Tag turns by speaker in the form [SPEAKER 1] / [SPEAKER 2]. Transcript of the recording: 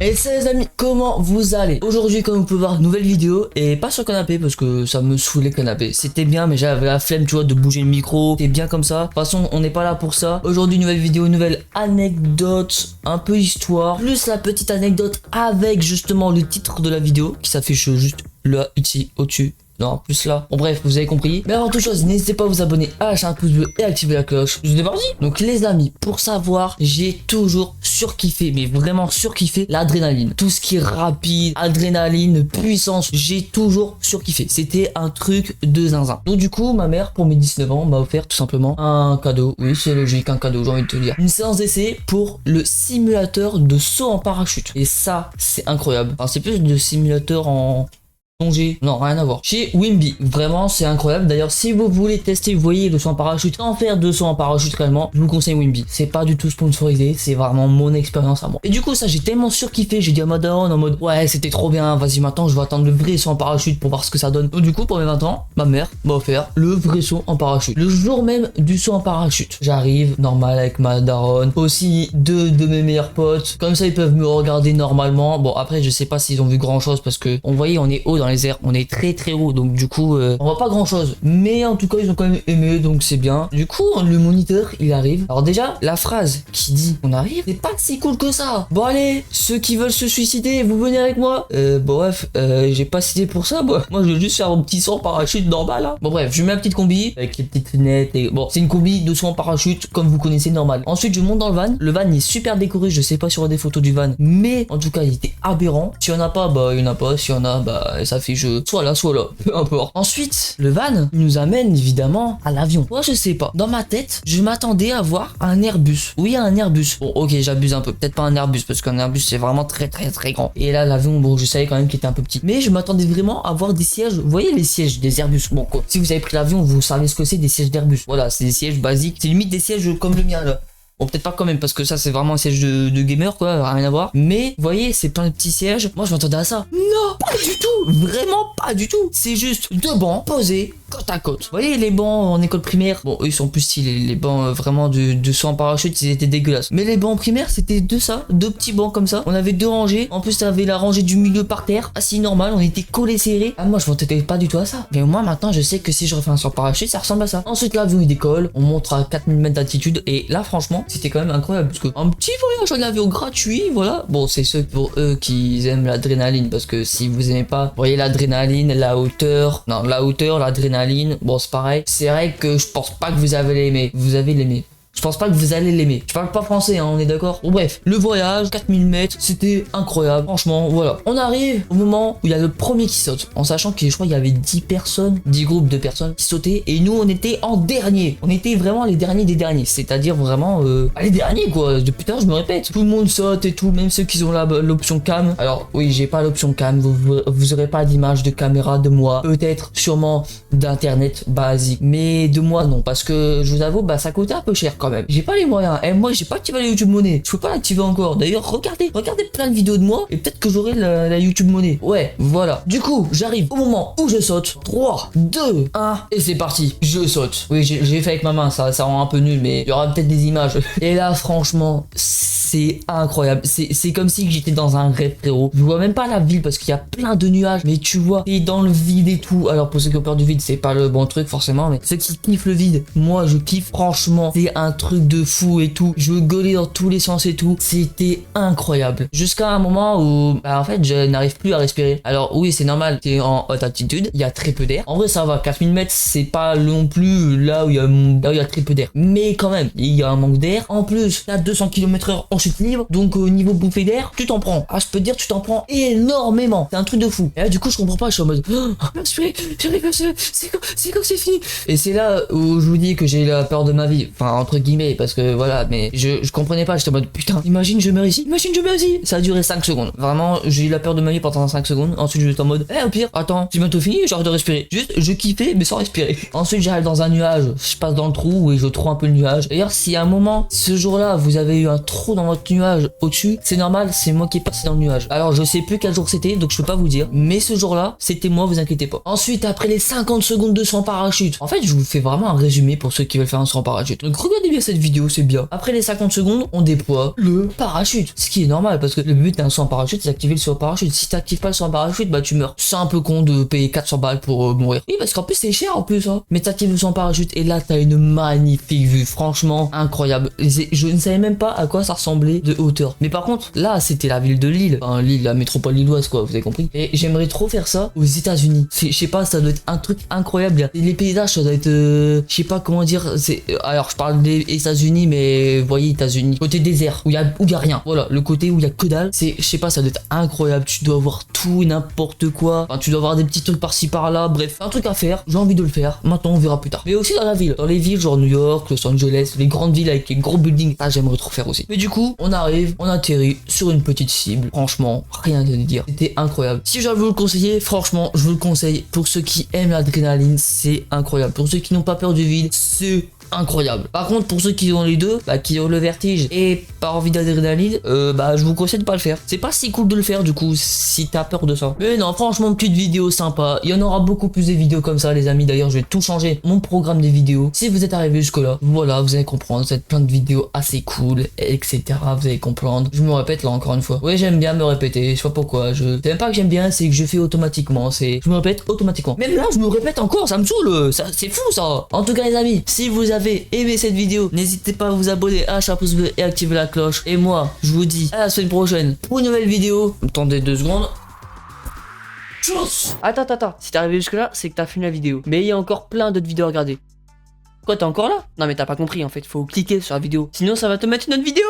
[SPEAKER 1] Et c'est les amis, comment vous allez? Aujourd'hui, comme vous pouvez voir, nouvelle vidéo et pas sur le canapé parce que ça me saoulait le canapé. C'était bien, mais j'avais la flemme, tu vois, de bouger le micro. C'était bien comme ça. De toute façon, on n'est pas là pour ça. Aujourd'hui, nouvelle vidéo, nouvelle anecdote, un peu histoire, plus la petite anecdote avec justement le titre de la vidéo qui s'affiche juste là, ici, au-dessus. Non, plus là. Bon bref, vous avez compris. Mais avant toute chose, n'hésitez pas à vous abonner, à lâcher un pouce bleu et activer la cloche. Je suis parti. Donc les amis, pour savoir, j'ai toujours surkiffé, mais vraiment surkiffé l'adrénaline. Tout ce qui est rapide, adrénaline, puissance, j'ai toujours surkiffé. C'était un truc de zinzin. Donc du coup, ma mère, pour mes 19 ans, m'a offert tout simplement un cadeau. Oui, c'est logique, un cadeau, j'ai envie de te dire. Une séance d'essai pour le simulateur de saut en parachute. Et ça, c'est incroyable. Enfin, c'est plus de simulateur en... plongée, non, rien à voir. Chez Wimby, vraiment c'est incroyable. D'ailleurs, si vous voulez tester, vous voyez, le saut en parachute, sans faire de saut en parachute réellement, je vous conseille Wimby. C'est pas du tout sponsorisé, c'est vraiment mon expérience à moi. Et du coup, ça, j'ai tellement surkiffé, j'ai dit à ma daronne en mode, ouais, c'était trop bien, vas-y, maintenant, je vais attendre le vrai saut en parachute pour voir ce que ça donne. Donc, du coup, pour mes 20 ans, ma mère m'a offert le vrai saut en parachute. Le jour même du saut en parachute, j'arrive, normal, avec ma daronne, aussi deux de mes meilleurs potes, comme ça, ils peuvent me regarder normalement. Bon, après, je sais pas s'ils ont vu grand chose parce que, on voyait, on est haut dans les airs, on est très très haut, donc du coup on voit pas grand chose, mais en tout cas ils ont quand même aimé, donc c'est bien. Du coup le moniteur il arrive, alors déjà la phrase qui dit on arrive, c'est pas si cool que ça. Bon allez, ceux qui veulent se suicider, vous venez avec moi. Bon bref, j'ai pas cité pour ça, moi je veux juste faire un petit saut en parachute normal hein. Bon bref, je mets ma petite combi avec les petites fenêtres et bon c'est une combi de saut en parachute comme vous connaissez normal. Ensuite je monte dans le van est super décoré, je sais pas sur des photos du van, mais en tout cas il était aberrant. Si on a pas, bah il y en a pas, si on a, bah ça fait soit là, peu importe. Ensuite, le van nous amène évidemment à l'avion. Moi, je sais pas. Dans ma tête, je m'attendais à voir un Airbus. Oui, un Airbus. Bon, ok, j'abuse un peu. Peut-être pas un Airbus parce qu'un Airbus c'est vraiment très très très grand. Et là, l'avion, bon, je savais quand même qu'il était un peu petit. Mais je m'attendais vraiment à voir des sièges. Vous voyez les sièges des Airbus. Bon, quoi. Si vous avez pris l'avion, vous savez ce que c'est des sièges d'Airbus. Voilà, c'est des sièges basiques. C'est limite des sièges comme le mien là. Bon, peut-être pas quand même, parce que ça, c'est vraiment un siège de gamer, quoi, rien à voir. Mais, vous voyez, c'est plein de petits sièges. Moi, je m'attendais à ça. Non, pas du tout. Vraiment pas du tout. C'est juste deux bancs posés côte à côte. Vous voyez, les bancs en école primaire, bon, eux, ils sont plus stylés. Les bancs, vraiment, de saut en parachute, ils étaient dégueulasses. Mais les bancs primaires, c'était deux petits bancs comme ça. On avait deux rangées. En plus, t'avais la rangée du milieu par terre. Assis normal, on était collés serrés. Ah, moi, je m'attendais pas du tout à ça. Mais moi, maintenant, je sais que si je refais un saut en parachute, ça ressemble à ça. Ensuite, l'avion, il décolle. On monte à 4000 mètres d'altitude. Et là, franchement, c'était quand même incroyable parce que un petit voyage en avion gratuit, voilà. Bon, c'est ceux pour eux qui aiment l'adrénaline parce que si vous aimez pas, vous voyez l'adrénaline, la hauteur, non, la hauteur, l'adrénaline, bon, c'est pareil. C'est vrai que je pense pas que vous avez l'aimé. Vous avez l'aimé. Je pense pas que vous allez l'aimer. Je parle pas français, hein, on est d'accord. Bon bref, le voyage, 4000 mètres, c'était incroyable. Franchement, voilà. On arrive au moment où il y a le premier qui saute. En sachant que je crois qu'il y avait 10 personnes, 10 groupes de personnes qui sautaient. Et nous, on était en dernier. On était vraiment les derniers des derniers. C'est-à-dire vraiment les derniers, quoi. Depuis tard, je me répète. Tout le monde saute et tout, même ceux qui ont l'option cam. Alors, oui, j'ai pas l'option cam. Vous aurez pas d'image de caméra de moi. Peut-être, sûrement, d'internet basique. Mais de moi, non. Parce que, je vous avoue, bah, ça coûtait un peu cher, quand même. J'ai pas les moyens. Et moi, j'ai pas activé la YouTube Money. Je peux pas l'activer encore. D'ailleurs, regardez plein de vidéos de moi et peut-être que j'aurai la YouTube Money. Ouais, voilà. Du coup, j'arrive au moment où je saute. 3, 2, 1 et c'est parti. Je saute. Oui, j'ai fait avec ma main. Ça rend un peu nul, mais il y aura peut-être des images. Et là, franchement, c'est incroyable. C'est comme si j'étais dans un rêve, frérot. Je vois même pas la ville parce qu'il y a plein de nuages. Mais tu vois, et dans le vide et tout. Alors, pour ceux qui ont peur du vide, c'est pas le bon truc forcément. Mais ceux qui kiffent le vide, moi, je kiffe. Franchement, c'est un truc de fou et tout. Je gueulais dans tous les sens et tout. C'était incroyable. Jusqu'à un moment où, bah, en fait, je n'arrive plus à respirer. Alors, oui, c'est normal. T'es en haute altitude. Il y a très peu d'air. En vrai, ça va. 4000 mètres, c'est pas non plus là où il y a très peu d'air. Mais quand même, il y a un manque d'air. En plus, là, 200 km/h en chute libre. Donc, au niveau bouffée d'air, tu t'en prends. Ah, je peux te dire, tu t'en prends énormément. C'est un truc de fou. Et là, du coup, je comprends pas. Je suis en mode, c'est quand c'est fini. Et c'est là où je vous dis que j'ai la peur de ma vie. Enfin, entre guillemets, parce que voilà, mais je comprenais pas, j'étais en mode putain, imagine je meurs ici, ça a duré 5 secondes, vraiment j'ai eu la peur de ma vie pendant 5 secondes, ensuite j'étais en mode au pire, attends, c'est bientôt fini, j'arrête de respirer, juste je kiffais mais sans respirer. Ensuite j'arrive dans un nuage, je passe dans le trou et je trouve un peu le nuage. D'ailleurs si à un moment, ce jour là, vous avez eu un trou dans votre nuage au-dessus, c'est normal, c'est moi qui est passé dans le nuage. Alors je sais plus quel jour c'était, donc je peux pas vous dire, mais ce jour-là, c'était moi, vous inquiétez pas. Ensuite, après les 50 secondes de saut en parachute, en fait, je vous fais vraiment un résumé pour ceux qui veulent faire un saut en parachute. Donc regardez bien cette vidéo, c'est bien. Après les 50 secondes, on déploie le parachute, ce qui est normal parce que le but d'un saut en parachute, c'est d'activer le saut en parachute. Si t'actives pas le saut en parachute, bah tu meurs. C'est un peu con de payer 400 balles pour mourir. Oui, parce qu'en plus c'est cher en plus, hein. Mais t'actives le saut en parachute et là t'as une magnifique vue, franchement incroyable. Je ne savais même pas à quoi ça ressemblait de hauteur. Mais par contre, là c'était la ville de Lille, enfin Lille, la métropole lilloise quoi, vous avez compris. Et j'aimerais trop faire ça aux États-Unis. Je sais pas, ça doit être un truc incroyable. Les paysages, ça doit être, je sais pas comment dire. Alors je parle des États-Unis, mais vous voyez États-Unis, côté désert où il y a rien. Voilà, le côté où il y a que dalle. Je sais pas, ça doit être incroyable. Tu dois voir tout et n'importe quoi. Enfin, tu dois avoir des petits trucs par-ci par-là. Bref, un truc à faire. J'ai envie de le faire. Maintenant, on verra plus tard. Mais aussi dans la ville, dans les villes genre New York, Los Angeles, les grandes villes avec les gros buildings. Ça, j'aimerais trop faire aussi. Mais du coup, on arrive, on atterrit sur une petite cible. Franchement, rien à dire. C'était incroyable. Si je dois vous le conseiller, franchement, je vous le conseille. Pour ceux qui aiment l'adrénaline, c'est incroyable. Pour ceux qui n'ont pas peur du vide, c'est incroyable. Par contre, pour ceux qui ont les deux, qui ont le vertige et pas envie d'adrénaline, je vous conseille de pas le faire. C'est pas si cool de le faire du coup si t'as peur de ça. Mais non, franchement, petite vidéo sympa. Il y en aura beaucoup plus de vidéos comme ça, les amis. D'ailleurs, je vais tout changer mon programme des vidéos. Si vous êtes arrivé jusque là, voilà, vous allez comprendre. Vous êtes plein de vidéos assez cool, etc. Vous allez comprendre. Je me répète là encore une fois. Oui, j'aime bien me répéter. Je sais pas pourquoi. C'est même pas que j'aime bien, c'est que je fais automatiquement. Je me répète automatiquement. Même là, je me répète encore. Ça me saoule. C'est fou ça. En tout cas, les amis, si vous avez aimé cette vidéo, n'hésitez pas à vous abonner, à lâcher un pouce bleu et activer la cloche. Et moi, je vous dis à la semaine prochaine pour une nouvelle vidéo. Attendez 2 secondes. Tchuss. Attends. Si t'es arrivé jusque là, c'est que t'as fini la vidéo. Mais il y a encore plein d'autres vidéos à regarder. Quoi, t'es encore là? Non mais t'as pas compris en fait, faut cliquer sur la vidéo. Sinon ça va te mettre une autre vidéo.